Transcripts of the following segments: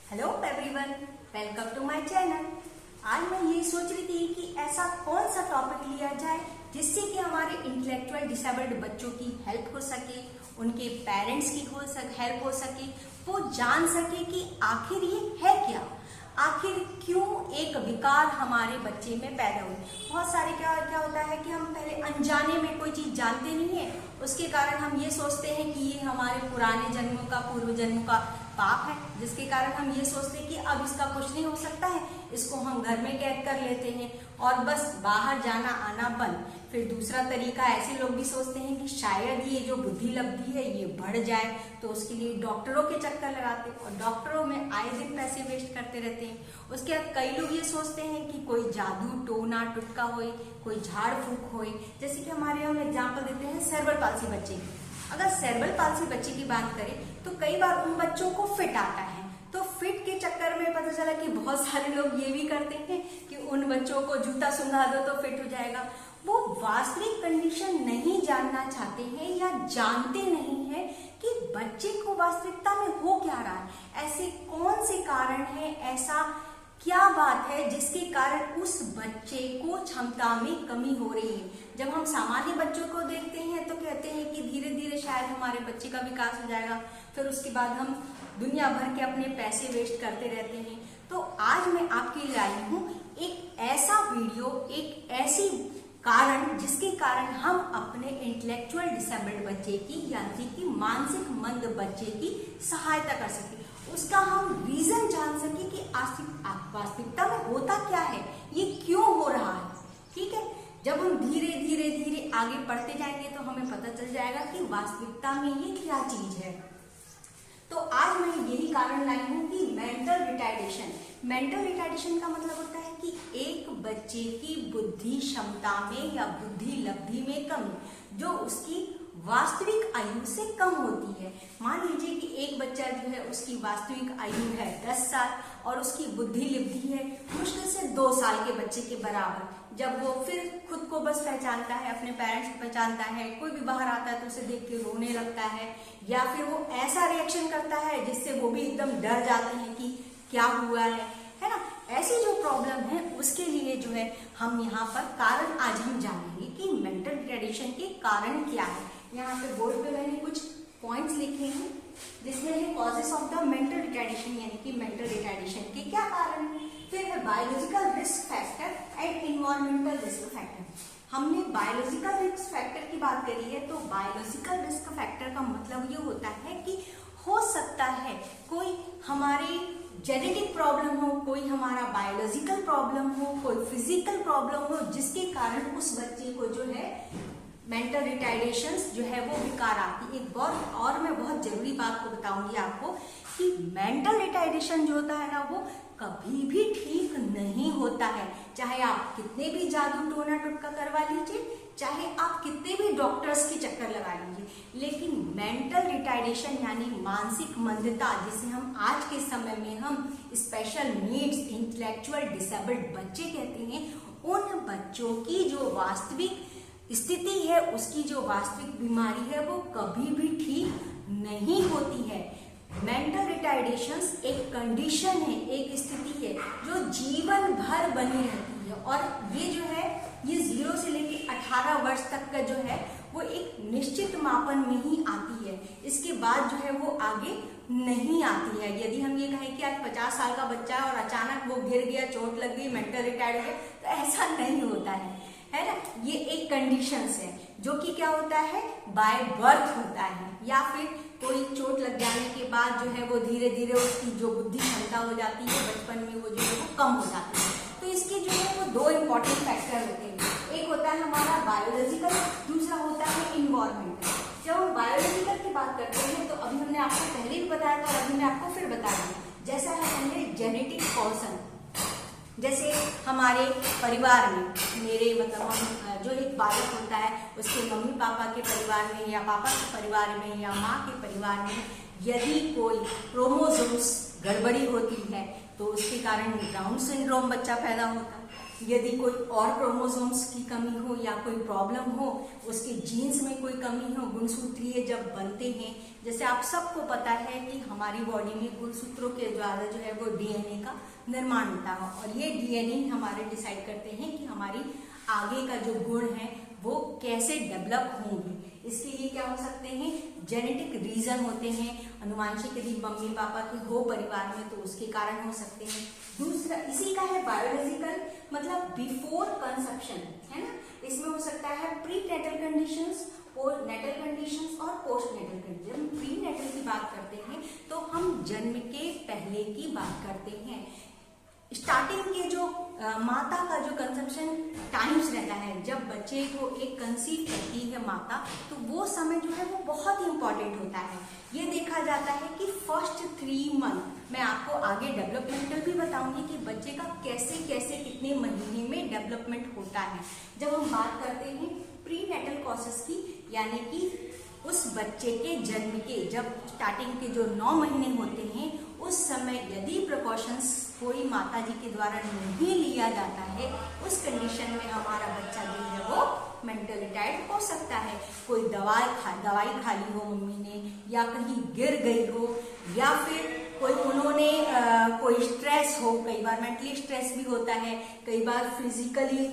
Hello everyone, welcome to my channel. आज मैं ये सोच रही थी कि ऐसा कौन सा टॉपिक लिया जाए जिससे कि हमारे इंटेलेक्चुअल डिसेबल्ड बच्चों की हेल्प हो सके, उनके पेरेंट्स की हेल्प हो सके, वो जान सके कि आखिर ये है क्या, आखिर क्यों एक विकार हमारे बच्चे में पैदा हुई। बहुत सारे क्या होता है कि हम पहले अनजाने में कोई चीज जानते नहीं है, उसके कारण हम ये सोचते हैं कि ये हमारे पुराने जन्मों का, पूर्व जन्मों का पाप है, जिसके कारण हम ये सोचते हैं कि अब इसका कुछ नहीं हो सकता है, इसको हम घर में कैद कर लेते हैं और बस बाहर जाना आना बंद। फिर दूसरा तरीका, ऐसे लोग भी सोचते हैं कि शायद ये जो बुद्धि लब्धि है ये बढ़ जाए, तो उसके लिए डॉक्टरों के चक्कर लगाते हैं और डॉक्टरों में आए दिन पैसे वेस्ट करते रहते हैं। उसके बाद कई लोग ये सोचते हैं कि कोई जादू टोना टुटका होए, कोई झाड़ फूक होए। जैसे कि हमारे हम एग्जाम्पल देते हैं सेरेब्रल पाल्सी बच्चे की। अगर सेरेब्रल पाल्सी बच्चे की बात करें तो कई बार उन बच्चों को फिट आता है, तो फिट के चक्कर में पता चला कि बहुत सारे लोग ये भी करते हैं कि उन बच्चों को जूता सुंघा दो तो फिट हो जाएगा। वो वास्तविक कंडीशन नहीं जानना चाहते हैं या जानते नहीं है कि बच्चे को वास्तविकता में हो क्या रहा है, ऐसे कौन से कारण है, ऐसा क्या बात है जिसके कारण उस बच्चे को क्षमता में कमी हो रही है। जब हम सामान्य बच्चों को देखते हैं तो कहते हैं कि धीरे धीरे शायद हमारे बच्चे का विकास हो जाएगा, फिर उसके बाद हम दुनिया भर के अपने पैसे वेस्ट करते रहते हैं। तो आज मैं आपके लिए आई हूँ एक ऐसा वीडियो, एक ऐसी कारण जिसके कारण हम अपने इंटेलेक्चुअल डिसेबल्ड बच्चे की यानी कि मानसिक मंद बच्चे की सहायता कर सके, उसका हम रीजन जान सके कि वास्तविकता में होता क्या है, ये क्यों हो रहा है। ठीक है, जब हम धीरे धीरे धीरे आगे बढ़ते जाएंगे तो हमें पता चल जाएगा कि वास्तविकता में ये क्या चीज है। तो आज मैं यही कारण लाई हूँ कि मेंटल रिटार्डेशन। मेंटल रिटार्डेशन का मतलब होता है कि एक बच्चे की बुद्धि क्षमता में या बुद्धि लब्धि में कमी जो उसकी वास्तविक आयु से कम होती है। मान लीजिए कि एक बच्चा जो है उसकी वास्तविक आयु है 10 साल और उसकी बुद्धि लब्धि है मुश्किल से 2 साल के बच्चे के बराबर। जब वो फिर खुद को बस पहचानता है, अपने पेरेंट्स को पहचानता है, कोई भी बाहर आता है तो उसे देख के रोने लगता है या फिर वो ऐसा रिएक्शन करता है जिससे वो भी एकदम डर जाते हैं कि क्या हुआ है ना। ऐसी जो प्रॉब्लम है उसके लिए जो है हम यहाँ पर कारण आज हम जानेंगे कि मेंटल रिटार्डेशन के कारण क्या है। यहाँ पे बोर्ड पे मैंने कुछ पॉइंट्स लिखे हैं जिसमें है causes of the mental retardation यानी कि मेंटल रिटार्डेशन के क्या कारण है। फिर है biological risk factor and environmental risk factor. हमने बायोलॉजिकल रिस्क फैक्टर की बात करी है, तो बायोलॉजिकल रिस्क फैक्टर का मतलब ये होता है कि हो सकता है कोई हमारी जेनेटिक प्रॉब्लम हो, कोई हमारा बायोलॉजिकल प्रॉब्लम हो, कोई फिजिकल प्रॉब्लम हो जिसके कारण उस बच्चे को जो है मेंटल रिटार्डेशन जो है वो विकार आती है। एक और मैं बहुत जरूरी बात को बताऊंगी आपको कि मेंटल रिटार्डेशन जो होता है ना वो कभी भी ठीक नहीं होता है। चाहे आप कितने भी जादू टोना टुटका करवा लीजिए, चाहे आप कितने भी डॉक्टर्स के चक्कर लगा लीजिए, लेकिन मेंटल रिटार्डेशन यानी मानसिक मंदता जिसे हम आज के समय में हम स्पेशल नीड्स इंटेलेक्चुअल डिसेबल्ड बच्चे कहते हैं, उन बच्चों की जो वास्तविक स्थिति है, उसकी जो वास्तविक बीमारी है वो कभी भी ठीक नहीं होती है। मेंटल रिटार्डेशन एक कंडीशन है, एक स्थिति है जो जीवन भर बनी रहती है और ये जो है ये 0 से लेकर 18 वर्ष तक का जो है वो एक निश्चित मापन में ही आती है। इसके बाद जो है वो आगे नहीं आती है। यदि हम ये कहें कि आज 50 साल का बच्चा है और अचानक वो गिर गया, चोट लग गई, मेंटल रिटार्ड हो गया, तो ऐसा नहीं होता है ना। ये एक कंडीशंस है जो कि क्या होता है बाय बर्थ होता है या फिर कोई चोट लग जाने के बाद जो है वो धीरे धीरे उसकी जो बुद्धि क्षमता हो जाती है बचपन में वो जो है वो कम हो जाती है। तो इसके जो है वो 2 इंपॉर्टेंट फैक्टर होते हैं, एक होता है हमारा बायोलॉजिकल, दूसरा होता है इन्वायरमेंटल। जब हम बायोलॉजिकल की बात करते हैं तो अभी हमने आपको पहले भी बताया था और अभी मैं आपको फिर बता दूं, जैसा है पहले जेनेटिक कॉजन। जैसे हमारे परिवार में मेरे मतलब हम जो एक बालक होता है उसके मम्मी पापा के परिवार में या पापा के परिवार में या माँ के परिवार में यदि कोई क्रोमोसोम्स गड़बड़ी होती है तो उसके कारण डाउन सिंड्रोम बच्चा पैदा होता है। यदि कोई और क्रोमोसोम्स की कमी हो या कोई प्रॉब्लम हो, उसके जीन्स में कोई कमी हो, गुणसूत्रीय जब बनते हैं, जैसे आप सबको पता है कि हमारी बॉडी में गुणसूत्रों के द्वारा जो है वो डीएनए का निर्माण होता है और ये डीएनए हमारे डिसाइड करते हैं कि हमारी आगे का जो गुण है वो कैसे डेवलप होंगे। इसके लिए क्या हो सकते हैं, जेनेटिक रीजन होते हैं, अनुवांशिक यदि मम्मी पापा के हो परिवार में तो उसके कारण हो सकते हैं। दूसरा इसी का है बायोलॉजिकल, मतलब बिफोर कंसेप्शन, है ना, इसमें हो सकता है prenatal conditions, natal conditions और postnatal condition. Prenatal की बात करते हैं तो हम जन्म के पहले की बात करते हैं। स्टार्टिंग के जो माता का जो कंसेप्शन टाइम्स रहता है, जब बच्चे को एक कंसीव करती है माता, तो वो समय जो है वो बहुत ही इंपॉर्टेंट होता है। ये देखा जाता है कि फर्स्ट 3 मंथ, मैं आपको आगे डेवलपमेंटल भी बताऊंगी कि बच्चे का कैसे कैसे कितने महीने में डेवलपमेंट होता है। जब हम बात करते हैं प्री नेटल कॉसेस की, यानी कि उस बच्चे के जन्म के जब स्टार्टिंग के जो 9 महीने होते हैं उस समय यदि प्रिकॉशंस कोई माता जी के द्वारा नहीं लिया जाता है, उस कंडीशन में हमारा बच्चा जो है वो मेंटल रिटायर्ड हो सकता है। कोई दवाई खा ली हो मम्मी ने, या कहीं गिर गई हो, या फिर कोई उन्होंने कोई स्ट्रेस हो, कई बार मेंटली स्ट्रेस भी होता है, कई बार फिजिकली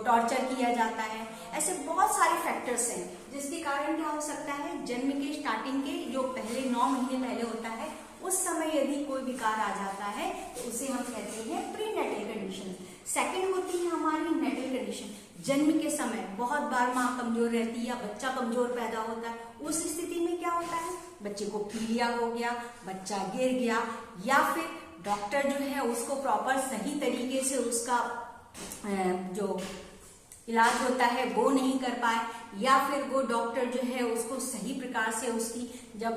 टॉर्चर किया जाता है। ऐसे बहुत सारे फैक्टर्स हैं जिसके कारण क्या हो सकता है, जन्म के स्टार्टिंग के जो पहले 9 महीने पहले होता है उस समय यदि कोई विकार आ जाता है तो उसे हम कहते हैं प्री नेटल कंडीशन। सेकंड होती है हमारी नेटल कंडीशन। जन्म के समय बहुत बार माँ कमजोर रहती है या बच्चा कमजोर पैदा होता है, उस स्थिति में क्या होता है, बच्चे को पीलिया हो गया, बच्चा गिर गया, या फिर डॉक्टर जो है उसको प्रॉपर सही तरीके से उसका जो इलाज होता है वो नहीं कर पाए, या फिर वो डॉक्टर जो है उसको सही प्रकार से उसकी जब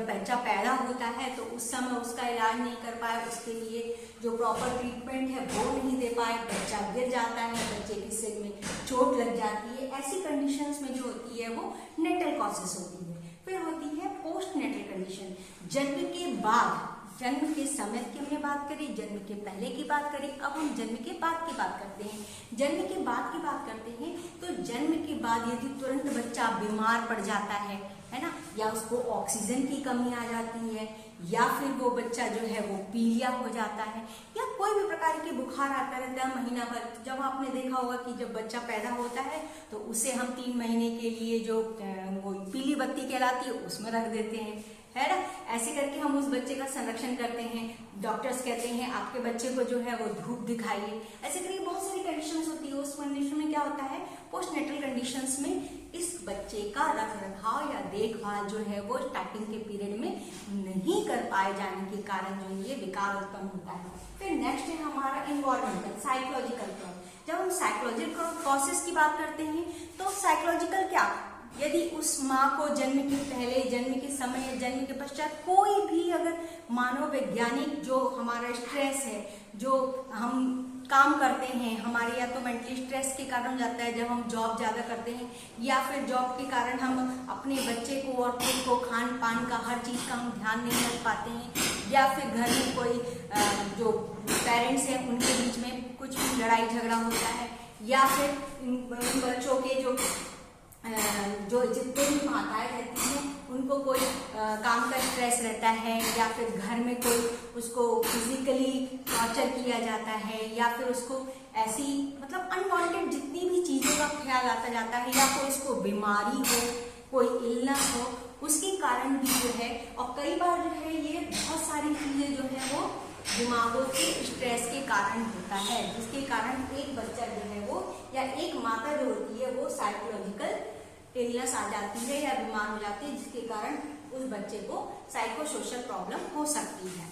बच्चा पैदा होता है तो उस समय उसका इलाज नहीं कर पाए, उसके लिए जो प्रॉपर ट्रीटमेंट है वो नहीं दे पाए, बच्चा गिर जाता है, बच्चे के सिर में चोट लग जाती है। ऐसी कंडीशंस में जो होती है वो नेटल कॉजेस होती है। फिर होती है पोस्ट नेटल कंडीशन। जन्म के बाद, जन्म के समय की हमने बात करी, जन्म के पहले की बात करी, अब हम जन्म के बाद की बात करते हैं। जन्म के बाद की बात करते हैं तो जन्म के बाद यदि तुरंत बच्चा बीमार पड़ जाता है ना, या उसको ऑक्सीजन की कमी आ जाती है, या फिर वो बच्चा जो है वो पीलिया हो जाता है, या कोई भी प्रकार की बुखार आता रहता है महीना भर। जब आपने देखा होगा कि जब बच्चा पैदा होता है तो उसे हम 3 महीने के लिए जो वो पीली बत्ती कहलाती है उसमें रख देते हैं, है ना। ऐसे करके हम उस बच्चे का संरक्षण करते हैं। डॉक्टर्स कहते हैं आपके बच्चे को जो है वो धूप दिखाइए। ऐसे करके बहुत सारी कंडीशंस होती है। उस कंडीशन में क्या होता है, पोस्टनेटल कंडीशंस में इस बच्चे का रख रखाव या देखभाल जो है वो स्टार्टिंग के पीरियड में नहीं कर पाए जाने के कारण जो ये विकार उत्पन्न होता है। फिर नेक्स्ट है हमारा इन्वायरमेंटल साइकोलॉजिकल कॉज। जब हम साइकोलॉजिकल कॉजेस की बात करते हैं तो साइकोलॉजिकल क्या, यदि उस माँ को जन्म के पहले, जन्म के समय, जन्म के पश्चात कोई भी अगर मानव वैज्ञानिक जो हमारा स्ट्रेस है, जो हम काम करते हैं, हमारे या तो मेंटली स्ट्रेस के कारण हो जाता है जब हम जॉब ज़्यादा करते हैं, या फिर जॉब के कारण हम अपने बच्चे को और खुद को खान पान का हर चीज़ का हम ध्यान नहीं रख पाते हैं, या फिर घर में कोई जो पेरेंट्स हैं उनके बीच में कुछ भी लड़ाई झगड़ा होता है, या फिर बच्चों के जो जितने भी माताएं रहती हैं उनको कोई काम का स्ट्रेस रहता है, या फिर घर में कोई उसको फिजिकली टॉर्चर किया जाता है, या फिर उसको ऐसी मतलब अनवांटेड जितनी भी चीज़ों का ख्याल आता जाता है, या कोई उसको बीमारी हो, कोई इलनेस हो, उसके कारण भी जो है, और कई बार जो है ये बहुत सारी चीज़ें जो है वो दिमागों के स्ट्रेस के कारण होता है, जिसके कारण एक बच्चा जो है वो या एक माता जो होती है वो साइकोलॉजिकल इलनेस आ जाती है या बीमार हो जाती है, जिसके कारण उस बच्चे को साइको सोशल प्रॉब्लम हो सकती है।